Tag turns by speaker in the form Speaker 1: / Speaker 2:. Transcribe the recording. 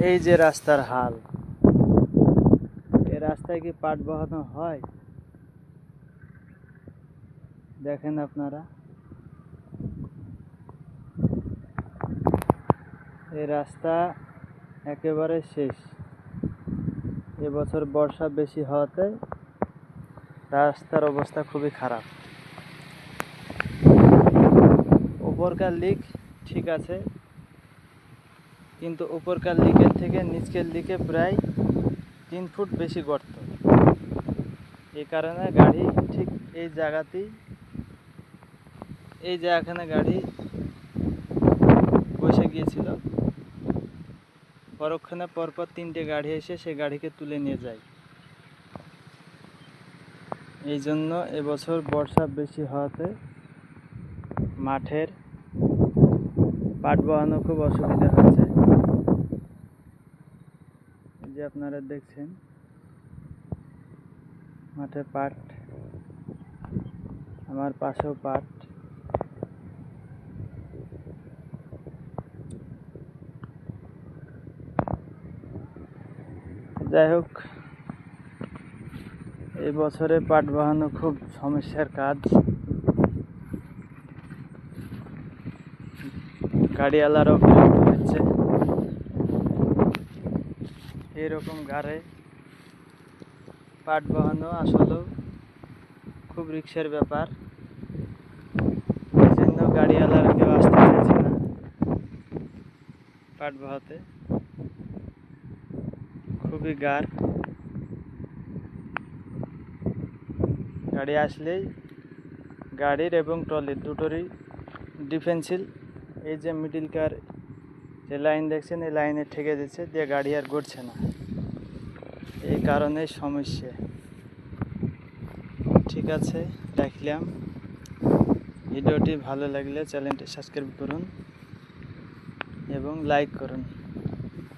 Speaker 1: এই যে রাস্তার হাল, এই রাস্তায় কি পাট বহানো হয়? দেখেন আপনারা, এই রাস্তা একেবারে শেষ। এবছর বর্ষা বেশি হওয়াতে রাস্তার অবস্থা খুবই খারাপ। উপরকার লিক ঠিক আছে, কিন্তু উপরকার লিকের থেকে নিচের লিকে প্রায় 3 ফুট বেশি গর্ত। এই কারণে গাড়ি ঠিক এই জায়গাতেই, এই জায়গাখানে গাড়ি বসে গিয়েছিল। পরক্ষণে পরপর 3টে গাড়ি এসে সেই গাড়িকে তুলে নিয়ে যায়। এই জন্য এবছর বর্ষা বেশি হওয়াতে মাঠের পাট বহানো খুব অসুবিধা হচ্ছে। এই যে আপনারা দেখছেন মাঠে পাট, আমার পাশেও পাট। যাই হোক, এই বছরে পাট বহানো খুব সমস্যার কাজ। গাড়িওয়ালারাও বিরক্ত হচ্ছে। এরকম গাড়ে পাট বহানো আসলেও খুব রিস্কের ব্যাপার। এই জন্য গাড়িওয়ালারা কেউ আসতে চাইছে না পাট বহাতে। খুবই গাড়, গাড়ি আসলেই গাড়ির এবং ট্রলির দুটোরই ডিফেন্সিল। এই যে মিডিল কার যে লাইন দেখছেন, এই লাইনে ঠেকে দিচ্ছে, দিয়ে গাড়ি আর গড়ছে না। এই কারণে সমস্যা। ঠিক আছে, দেখলাম। ভিডিওটি ভালো লাগলে চ্যানেলটি সাবস্ক্রাইব করুন এবং লাইক করুন।